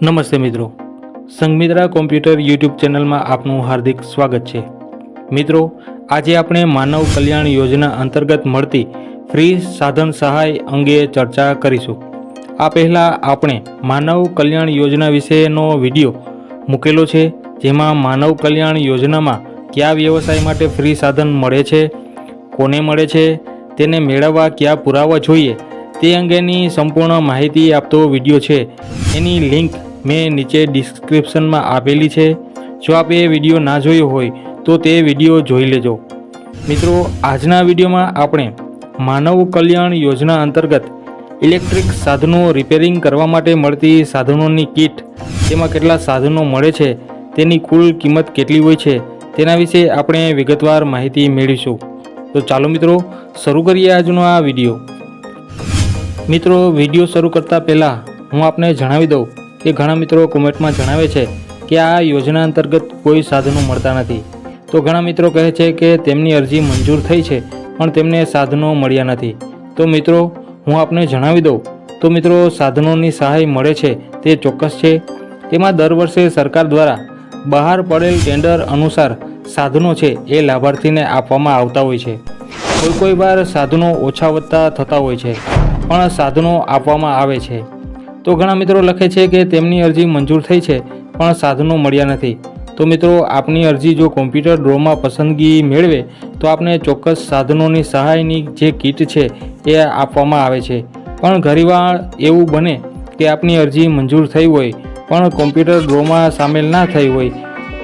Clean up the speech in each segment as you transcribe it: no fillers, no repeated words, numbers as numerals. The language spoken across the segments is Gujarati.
નમસ્તે મિત્રો, સંગમિત્રા કોમ્પ્યુટર યુટ્યુબ ચેનલમાં આપનું હાર્દિક સ્વાગત છે। મિત્રો, આજે આપણે માનવ કલ્યાણ યોજના અંતર્ગત મળતી ફ્રી સાધન સહાય અંગે ચર્ચા કરીશું। આ પહેલાં આપણે માનવ કલ્યાણ યોજના વિશેનો વિડીયો મૂકેલો છે, જેમાં માનવ કલ્યાણ યોજનામાં કયા વ્યવસાય માટે ફ્રી સાધન મળે છે, કોને મળે છે, તેને મેળવવા કયા પુરાવા જોઈએ તે અંગેની સંપૂર્ણ માહિતી આપતો વિડીયો છે। એની લિંક મેં નીચે ડિસ્ક્રિપ્શનમાં આપેલી છે। જો આપ એ વિડીયો ના જોયો હોય તો તે વિડીયો જોઈ લેજો। મિત્રો, આજના વિડીયોમાં આપણે માનવ કલ્યાણ યોજના અંતર્ગત ઇલેક્ટ્રિક સાધનો રિપેરિંગ કરવા માટે મળતી સાધનોની કીટ, તેમાં કેટલા સાધનો મળે છે, તેની કુલ કિંમત કેટલી હોય છે, તેના વિશે આપણે વિગતવાર માહિતી મેળવીશું। તો ચાલો મિત્રો, શરૂ કરીએ આજનો આ વિડીયો। મિત્રો, વિડીયો શરૂ કરતાં પહેલાં હું આપને જણાવી દઉં કે ઘણા મિત્રો કોમેન્ટમાં જણાવે છે કે આ યોજના અંતર્ગત કોઈ સાધનો મળતા નથી। તો ઘણા મિત્રો કહે છે કે તેમની અરજી મંજૂર થઈ છે પણ તેમને સાધનો મળ્યા નથી। તો મિત્રો, હું આપને જણાવી દઉં તો મિત્રો, સાધનોની સહાય મળે છે તે ચોક્કસ છે। તેમાં દર વર્ષે સરકાર દ્વારા બહાર પડેલ ટેન્ડર અનુસાર સાધનો છે એ લાભાર્થીને આપવામાં આવતા હોય છે। કોઈ વાર સાધનો ઓછા વધતા થતા હોય છે, પણ સાધનો આપવામાં આવે છે। તો ઘણા મિત્રો લખે છે કે તેમની અરજી મંજૂર થઈ છે પણ સાધનો મળ્યા નથી। તો મિત્રો, આપની અરજી જો કોમ્પ્યુટર ડ્રોમાં પસંદગી મેળવે તો આપને ચોક્કસ સાધનોની સહાયની જે કીટ છે એ આપવામાં આવે છે। પણ ઘણીવાર એવું બને કે આપની અરજી મંજૂર થઈ હોય પણ કોમ્પ્યુટર ડ્રોમાં સામેલ ના થઈ હોય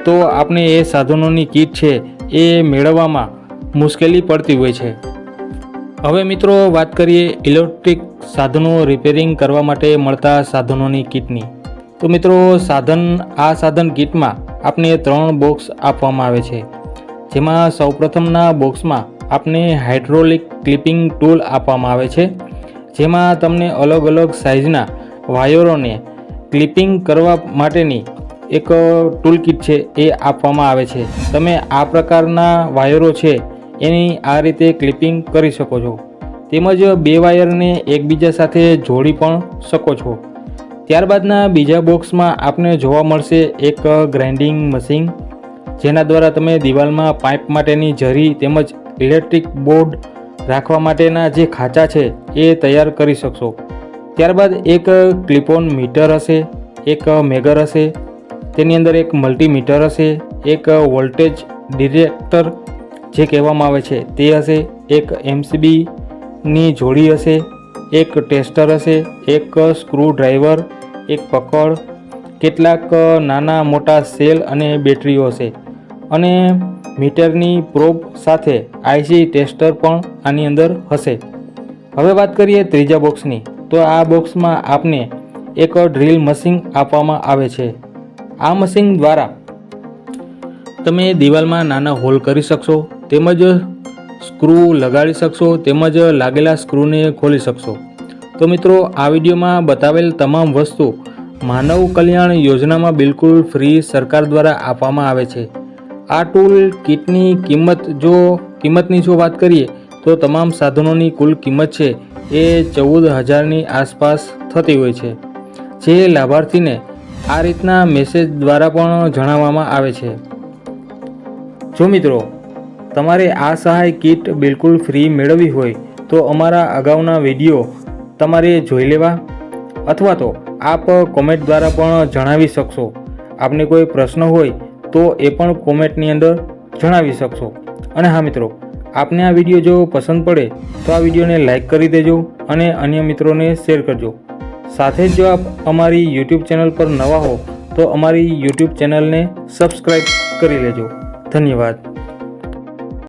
તો આપને એ સાધનોની કીટ છે એ મેળવવામાં મુશ્કેલી પડતી હોય છે। હવે મિત્રો, વાત કરીએ ઇલેક્ટ્રિક સાધનો રિપેરિંગ કરવા માટે મળતા સાધનોની કીટની। તો મિત્રો, આ સાધન કીટમાં આપને 3 બોક્સ આપવામાં આવે છે, જેમાં સૌપ્રથમના બોક્સમાં આપને હાઇડ્રોલિક ક્લિપિંગ ટૂલ આપવામાં આવે છે, જેમાં તમને અલગ અલગ સાઇઝના વાયરોને ક્લિપિંગ કરવા માટેની એક ટૂલ કીટ છે એ આપવામાં આવે છે। તમે આ પ્રકારના વાયરો છે એની આ રીતે ક્લિપિંગ કરી શકો છો, તેમજ 2 વાયરને એકબીજા સાથે જોડી પણ શકો છો। ત્યારબાદના બીજા બોક્સમાં આપને જોવા મળશે એક ગ્રાઇન્ડિંગ મશીન, જેના દ્વારા તમે દિવાલમાં પાઇપ માટેની જરી તેમજ ઇલેક્ટ્રિક બોર્ડ રાખવા માટેના જે ખાંચા છે એ તૈયાર કરી શકશો। ત્યારબાદ એક ક્લિપ-ઓન મીટર હશે, એક મેગર હશે, તેની અંદર એક મલ્ટીમીટર હશે, એક વોલ્ટેજ ડિટેક્ટર જે કહેવામાં આવે છે તે હશે, એક MCBની જોડી હશે, એક ટેસ્ટર હશે, એક સ્ક્રૂ ડ્રાઈવર, એક પકડ, કેટલાક નાના મોટા સેલ અને બેટરીઓ હશે, અને મીટરની પ્રોબ સાથે IC ટેસ્ટર પણ આની અંદર હશે। હવે વાત કરીએ ત્રીજા બોક્સની। તો આ બોક્સમાં આપને એક ડ્રીલ મશીન આપવામાં આવે છે। આ મશીન દ્વારા તમે દિવાલમાં નાના હોલ કરી શકશો, તેમજ સ્ક્રૂ લગાડી શકશો, તેમજ લાગેલા સ્ક્રૂને ખોલી શકશો। તો મિત્રો, આ વિડીયોમાં બતાવેલ તમામ વસ્તુ માનવ કલ્યાણ યોજનામાં બિલકુલ ફ્રી સરકાર દ્વારા આપવામાં આવે છે। આ ટૂલ કીટની કિંમતની જો વાત કરીએ તો તમામ સાધનોની કુલ કિંમત છે એ 14,000ની આસપાસ થતી હોય છે, જે લાભાર્થીને આ રીતના મેસેજ દ્વારા પણ જણાવવામાં આવે છે। જો મિત્રો, તમારે આ સહાય કીટ બિલકુલ ફ્રી મેળવવી હોય તો અમારા અગાઉના વિડીયો તમારે જોઈ લેવા, અથવા તો આપ કોમેન્ટ દ્વારા પણ જણાવી શકશો। આપને કોઈ પ્રશ્ન હોય તો એ પણ કોમેન્ટની અંદર જણાવી શકશો। અને હા મિત્રો, આપને આ વિડીયો જો પસંદ પડે તો આ વિડીયોને લાઈક કરી દેજો અને અન્ય મિત્રોને શેર કરજો। સાથે જ જો આપ અમારી યુટ્યુબ ચેનલ પર નવા હો તો અમારી યુટ્યુબ ચેનલને સબસ્ક્રાઈબ કરી લેજો। ધન્યવાદ।